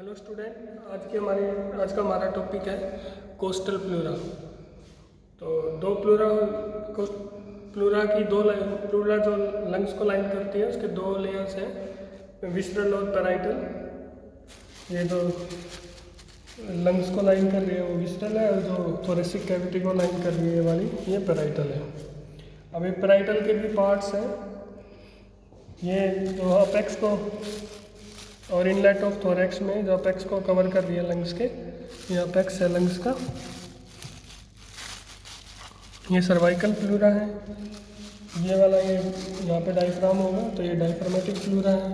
Hello student, आज का हमारा टॉपिक है कोस्टल प्लूरा। तो दो प्लूरा प्लूरा की दो प्लूरा जो लंग्स को लाइन करती है उसके दो लेयर्स हैं, विसरल और पैराइटल। ये जो लंग्स को लाइन कर रही है वो विसरल है, और जो थोरेसिक कैविटी को लाइन कर रही है ये वाली ये पैराइटल है। अब ये पैराइटल के भी पार्ट्स हैं, ये जो अपेक्स को और इनलेट ऑफ थोरेक्स में जो अपेक्स को कवर कर रही है लंग्स के, ये अपेक्स है लंग्स का। ये सर्वाइकल प्लूरा है, ये वाला ये यहाँ पे डायफ्राम होगा तो ये डायफ्रामेटिक प्लूरा है।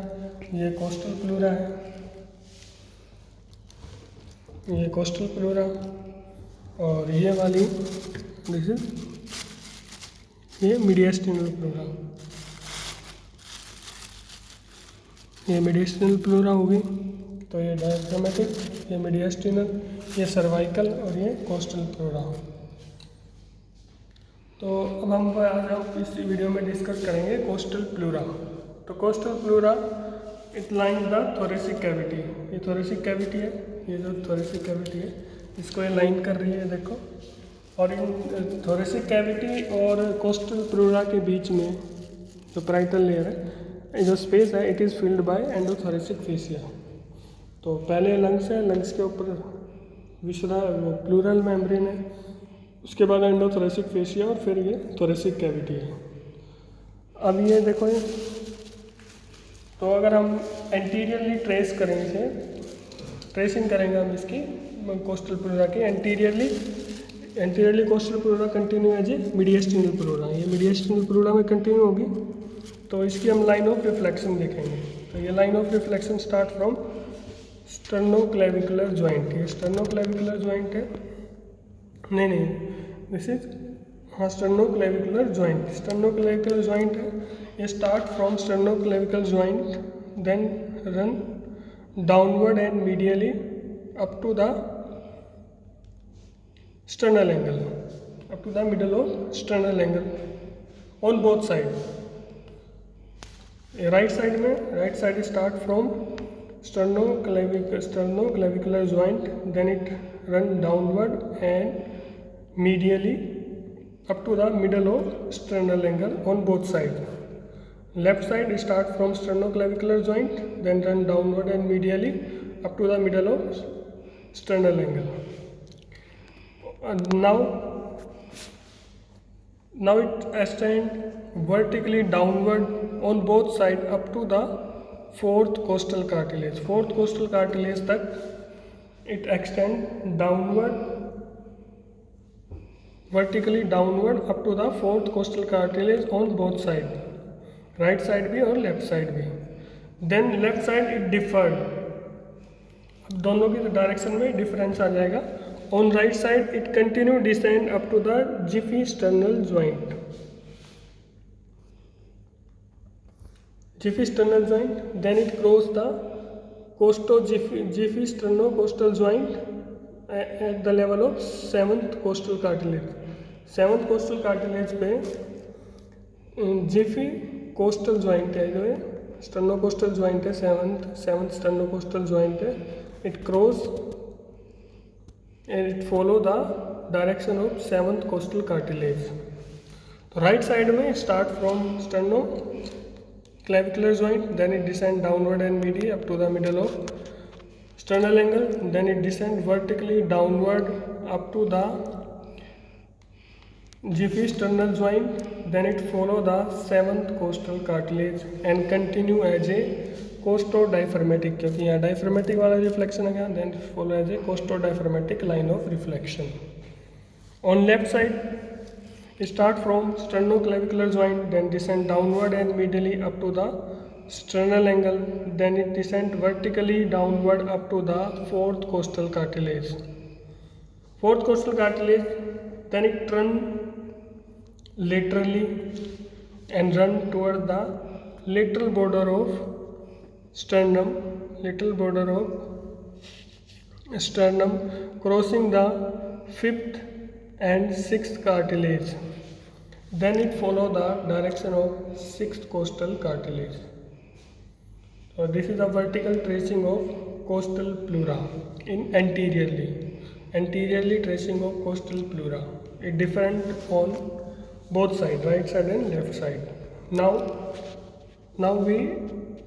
ये कोस्टल प्लूरा है, ये कोस्टल प्लूरा। और ये वाली दिस इज ये मीडियस्टिनल प्लूरा, ये मीडियस्टिनल प्लूरा होगी। तो ये डायफ्रामेटिक, ये मीडियस्टिनल, ये सर्वाइकल और ये कोस्टल प्लूरा। तो अब हम आज इस वीडियो में डिस्कस करेंगे कोस्टल प्लूरा। तो coastal pleura it line the thoracic cavity, ये थोरेसिक कैविटी है, ये जो थोरेसिक कैविटी है इसको ये लाइन कर रही है, देखो। और इन थोरेसिक कैविटी और कोस्टल प्लूरा के बीच में जो पैराइटल लेयर है, जो स्पेस है it is filled by endothoracic fascia. तो पहले लंग्स है, लंग्स के ऊपर विसरा प्लूरल मेम्ब्रेन है, उसके बाद एंडोथोरेसिक फेसिया और फिर ये थोरेसिक कैविटी है। अब ये देखो ये, तो अगर हम एंटीरियरली ट्रेस करें इसे, ट्रेसिंग करेंगे हम इसकी कोस्टल प्लूरा की anteriorly costal pleura continue as a mediastinal pleura, ये मीडियस्टिनल प्लूरा में कंटिन्यू होगी। तो इसकी हम लाइन ऑफ रिफ्लेक्शन देखेंगे। तो ये line of reflection start from sternoclavicular joint, ये स्टर्नोक्लेविकुलर जॉइंट है, नहीं दिस इज स्टर्नोक्लेविकुलर जॉइंट है। ये start from sternoclavicular joint then run downward and medially up to the sternal angle, up to the middle of sternal angle on both side. Right side start from sternoclavicular joint, then it run downward and medially up to the middle of sternal angle on both sides. Left side start from sternoclavicular joint, then run downward and medially up to the middle of sternal angle. Now it extend vertically downward on both sides up to the fourth costal cartilage तक it extend downward, vertically downward up to the fourth costal cartilage on both sides, right side भी और left side भी। then left side it differed, अब दोनों की direction में difference आ जाएगा। on right side it continue descend up to the Giffy-sternal joint, then it cross the Giffy-sternocostal joint at the level of 7th costal cartilage। 7th costal cartilage पे Giffy coastal joint है, जो है sternocostal joint है, 7th sternocostal joint है। it cross and it follow the direction of 7th costal cartilage। तो right side में start from sternoclavicular joint, then it descend downward and medially up to the middle of sternal angle, then it descend vertically downward up to the Giffy-sternal joint, then it follow the 7th costal cartilage and continue as a costo-diaphragmatic, क्योंकि यहाँ diaphragmatic वाला reflection है, then it follow as a costo-diaphragmatic line of reflection। on left side start from sternoclavicular joint, then descend downward and medially up to the sternal angle, then it descend vertically downward up to the fourth costal cartilage, then it turn laterally and run toward the lateral border of sternum, crossing the 5th and 6th cartilage, then it follow the direction of 6th costal cartilage। So this is a vertical tracing of coastal pleura in anteriorly tracing of coastal pleura. It different on both sides, right side and left side. Now we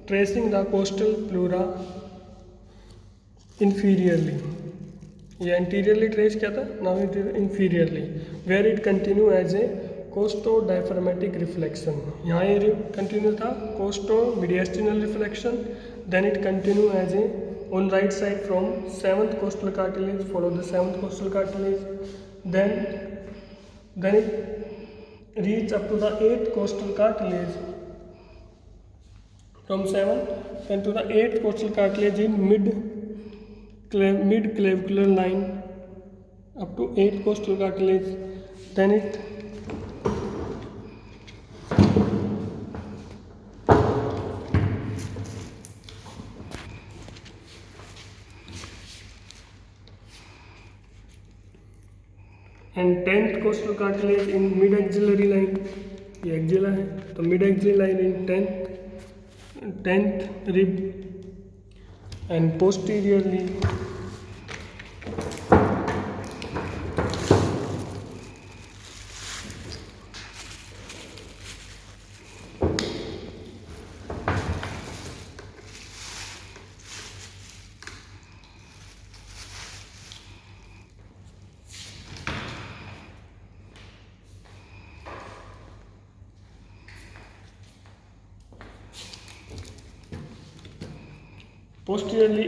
tracing the coastal pleura inferiorly. ये anteriorly trace किया था, now it is inferiorly, where it continue as a costo-diaphragmatic reflection. यहाँ ये continue था costo-mediastinal reflection, then it continue as a on right side from 7th costal cartilage, follow the 7th costal cartilage, then it reach up to the 8th costal cartilage from 7th then to the 8th costal cartilage in mid clavicular line up to 8th costal cartilage, then it and 10th costal cartilage in mid axillary line. ये axilla है तो mid axillary line in 10th rib and posteriorly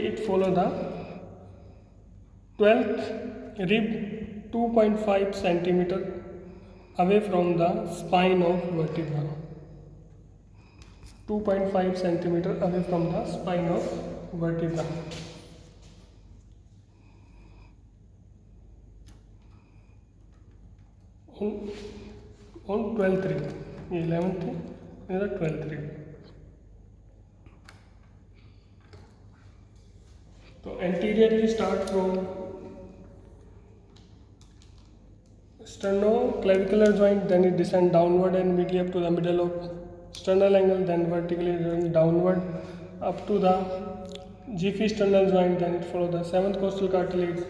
it follow the 12th rib 2.5 centimeter away from the spine of vertebra. 2.5 centimeter away from the spine of vertebra. On 12th rib, 11th है, मेरा 12th rib. तो anteriorly start from sternoclavicular joint, then it descend downward and meet up to the middle of sternal angle, then vertically run downward up to the G-sternal joint, then it follow the 7th costal cartilage,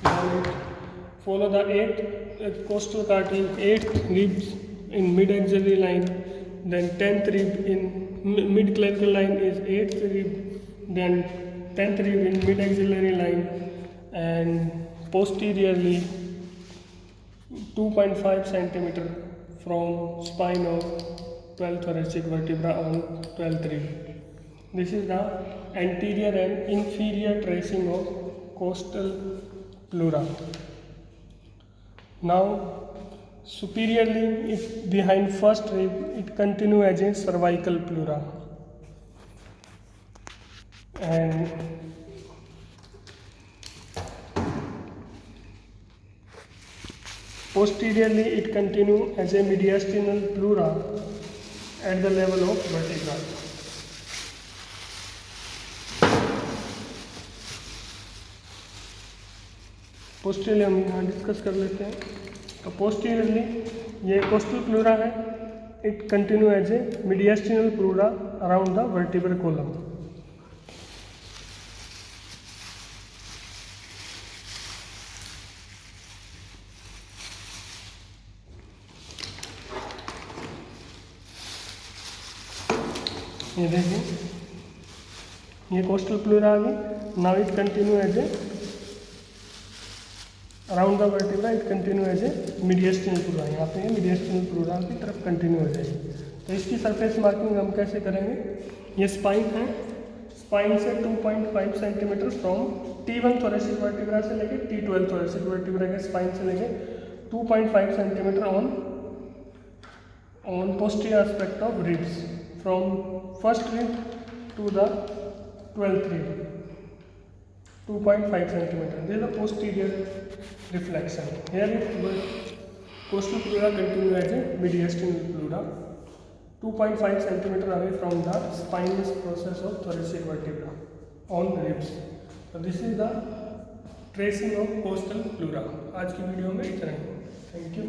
then it follow the 8th costal cartilage, 8th ribs in mid axillary line, then 10th rib in mid clavicular line is 8th rib, then 10th rib in mid axillary line, and posteriorly 2.5 centimeter from spine of 12th thoracic vertebra on 12th rib. This is the anterior and inferior tracing of coastal pleura. Now superiorly, behind first rib, it continue as a cervical pleura, and posteriorly it continue as a mediastinal pleura at the level of vertebra. Posteriorly हम यहाँ discuss कर लेते हैं. तो posteriorly ये costal pleura है, it continue as a mediastinal pleura around the vertebral column. ये देखिए, ये कोस्टल प्लूरा आ गई. Now it continue as a around the vertebra, it continue as a mediastinal pleura. यहाँ पे मीडियास्टिनल प्लूरा की तरफ कंटिन्यू हो जाएगी. तो इसकी सरफेस मार्किंग हम कैसे करेंगे? ये स्पाइन है, स्पाइन से 2.5 centimetre from T1 thoracic vertebra से लेके T12 थोरेसिक वर्टिब्रा के स्पाइन से लेके 2.5 centimetre on posterior aspect of ribs from first rib to the 12th rib, 2.5 centimeter. This is the posterior reflection. Here it coastal pleura continue as a mediastinal pleura, 2.5 centimeter away from the spinous process of thoracic vertebra on ribs. So this is the tracing of coastal pleura. आज की video में इतना ही. Thank you.